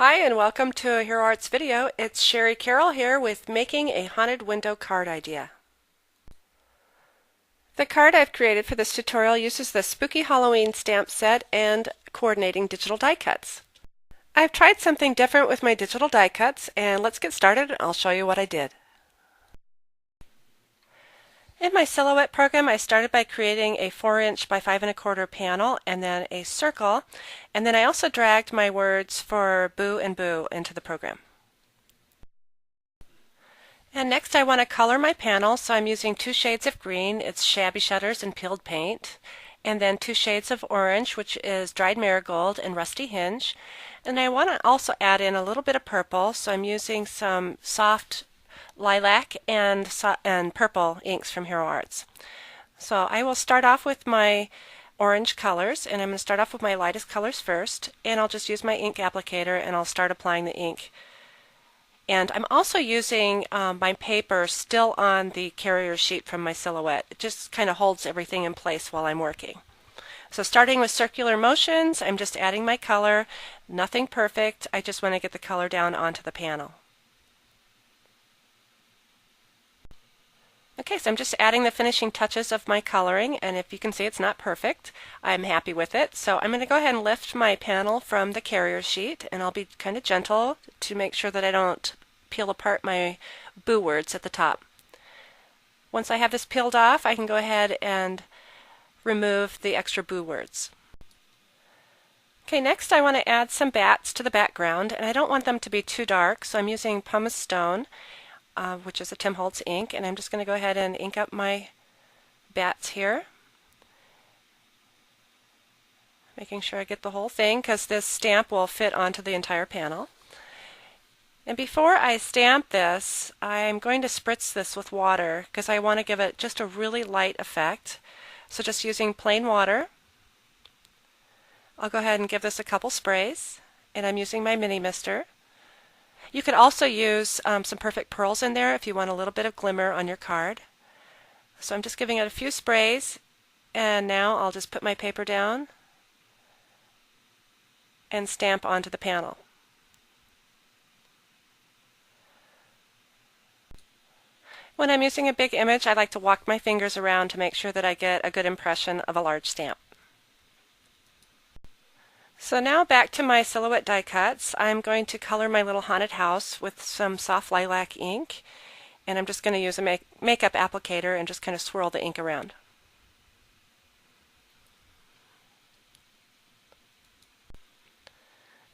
Hi and welcome to a Hero Arts video. It's Sherry Carroll here with making a haunted window card idea. The card I've created for this tutorial uses the Spooky Halloween stamp set and coordinating digital die cuts. I've tried something different with my digital die cuts, and let's get started and I'll show you what I did. In my Silhouette program, I started by creating a 4" by 5 1/4 panel and then a circle, and then I also dragged my words for boo and boo into the program. And next I want to color my panel, so I'm using 2 shades of green, it's Shabby Shutters and Peeled Paint, and then 2 shades of orange, which is Dried Marigold and Rusty Hinge. And I want to also add in a little bit of purple, so I'm using some soft lilac and purple inks from Hero Arts. So I will start off with my orange colors, and I'm going to start off with my lightest colors first, and I'll just use my ink applicator and I'll start applying the ink. And I'm also using my paper still on the carrier sheet from my Silhouette. It just kind of holds everything in place while I'm working. So starting with circular motions, I'm just adding my color. Nothing perfect, I just want to get the color down onto the panel. Okay, so I'm just adding the finishing touches of my coloring, and if you can see it's not perfect, I'm happy with it. So I'm going to go ahead and lift my panel from the carrier sheet, and I'll be kind of gentle to make sure that I don't peel apart my boo words at the top. Once I have this peeled off, I can go ahead and remove the extra boo words. Okay, next I want to add some bats to the background, and I don't want them to be too dark, so I'm using Pumice Stone, which is a Tim Holtz ink, and I'm just going to go ahead and ink up my bats here. Making sure I get the whole thing, because this stamp will fit onto the entire panel. And before I stamp this, I'm going to spritz this with water, because I want to give it just a really light effect. So just using plain water, I'll go ahead and give this a couple sprays, and I'm using my mini mister. You could also use some Perfect Pearls in there if you want a little bit of glimmer on your card. So I'm just giving it a few sprays, and now I'll just put my paper down and stamp onto the panel. When I'm using a big image, I like to walk my fingers around to make sure that I get a good impression of a large stamp. So now back to my Silhouette die cuts. I'm going to color my little haunted house with some soft lilac ink, and I'm just going to use a makeup applicator and just kind of swirl the ink around.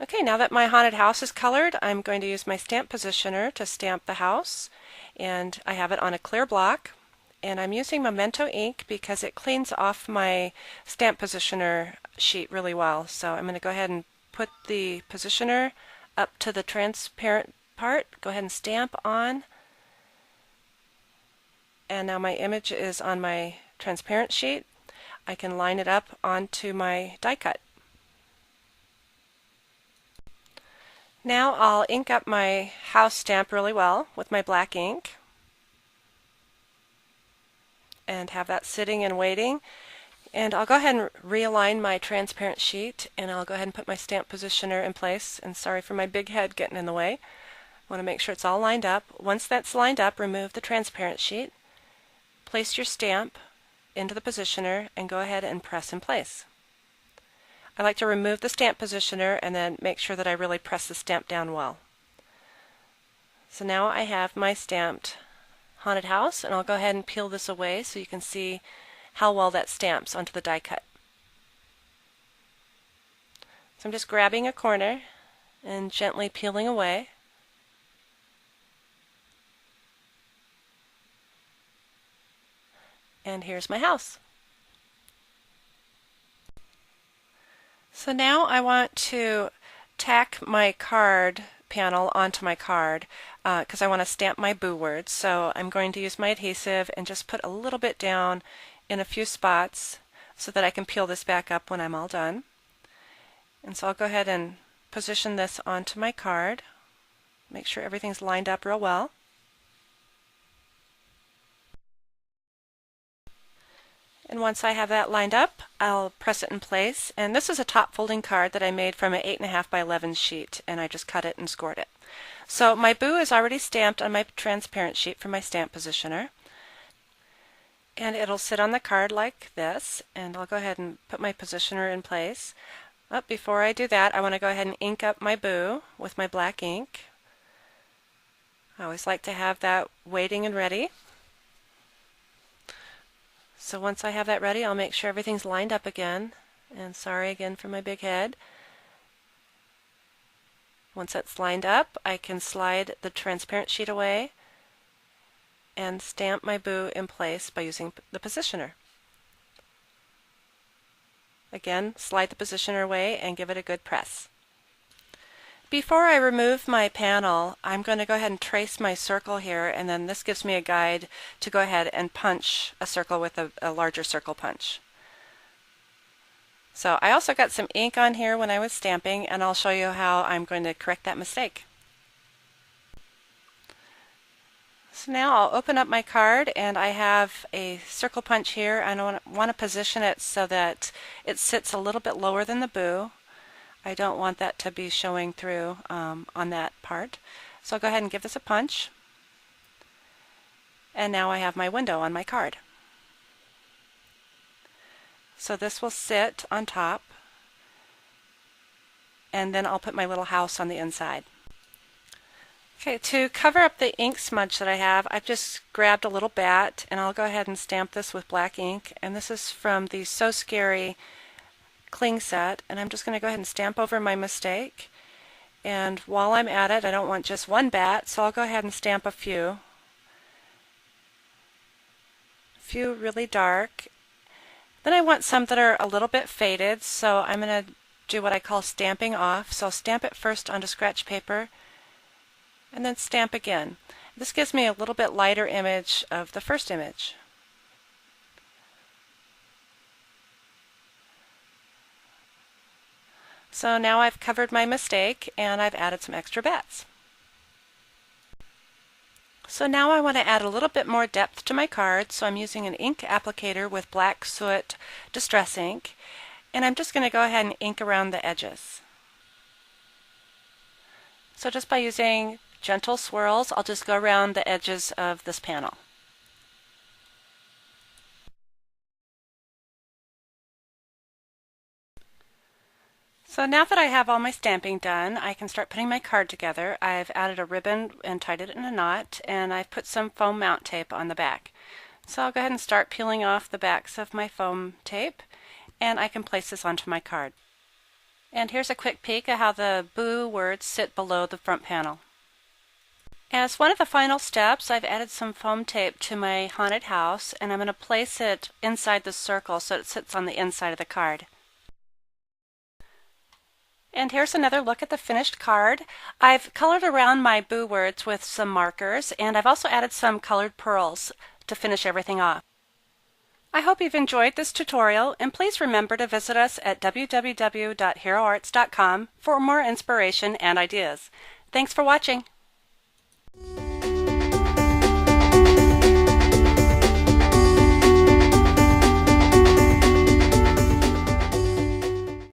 Okay, now that my haunted house is colored, I'm going to use my stamp positioner to stamp the house, and I have it on a clear block. And I'm using Memento ink because it cleans off my stamp positioner sheet really well. So I'm going to go ahead and put the positioner up to the transparent part, go ahead and stamp on, and now my image is on my transparent sheet. I can line it up onto my die cut. Now I'll ink up my house stamp really well with my black ink and have that sitting and waiting. And I'll go ahead and realign my transparent sheet, and I'll go ahead and put my stamp positioner in place. And sorry for my big head getting in the way. I want to make sure it's all lined up. Once that's lined up, remove the transparent sheet, place your stamp into the positioner, and go ahead and press in place. I like to remove the stamp positioner and then make sure that I really press the stamp down well. So now I have my stamped haunted house, and I'll go ahead and peel this away so you can see how well that stamps onto the die cut. So I'm just grabbing a corner and gently peeling away. And here's my house. So now I want to tack my card panel onto my card because I want to stamp my boo words. So I'm going to use my adhesive and just put a little bit down in a few spots so that I can peel this back up when I'm all done. And so I'll go ahead and position this onto my card. Make sure everything's lined up real well. And once I have that lined up, I'll press it in place. And this is a top folding card that I made from an 8.5 by 11 sheet, and I just cut it and scored it. So my boo is already stamped on my transparent sheet from my stamp positioner. And it'll sit on the card like this, and I'll go ahead and put my positioner in place. Before I do that, I want to go ahead and ink up my boo with my black ink. I always like to have that waiting and ready. So once I have that ready, I'll make sure everything's lined up again. And sorry again for my big head. Once that's lined up, I can slide the transparent sheet away and stamp my boo in place by using the positioner. Again, slide the positioner away and give it a good press. Before I remove my panel, I'm going to go ahead and trace my circle here, and then this gives me a guide to go ahead and punch a circle with a larger circle punch. So I also got some ink on here when I was stamping, and I'll show you how I'm going to correct that mistake. So now I'll open up my card, and I have a circle punch here. I want to position it so that it sits a little bit lower than the boo. I don't want that to be showing through on that part. So I'll go ahead and give this a punch. And now I have my window on my card. So this will sit on top, and then I'll put my little house on the inside. Okay, to cover up the ink smudge that I have, I've just grabbed a little bat, and I'll go ahead and stamp this with black ink. And this is from the So Scary Cling set, and I'm just going to go ahead and stamp over my mistake. And while I'm at it, I don't want just one bat, so I'll go ahead and stamp a few. A few really dark. Then I want some that are a little bit faded, so I'm going to do what I call stamping off. So I'll stamp it first onto scratch paper, and then stamp again. This gives me a little bit lighter image of the first image. So now I've covered my mistake, and I've added some extra bats. So now I want to add a little bit more depth to my card, so I'm using an ink applicator with Black Soot Distress ink, and I'm just going to go ahead and ink around the edges. So just by using gentle swirls, I'll just go around the edges of this panel. So now that I have all my stamping done, I can start putting my card together. I've added a ribbon and tied it in a knot, and I've put some foam mount tape on the back. So I'll go ahead and start peeling off the backs of my foam tape, and I can place this onto my card. And here's a quick peek at how the boo words sit below the front panel. As one of the final steps, I've added some foam tape to my haunted house, and I'm going to place it inside the circle so it sits on the inside of the card. And here's another look at the finished card. I've colored around my boo words with some markers, and I've also added some colored pearls to finish everything off. I hope you've enjoyed this tutorial, and please remember to visit us at www.heroarts.com for more inspiration and ideas. Thanks for watching.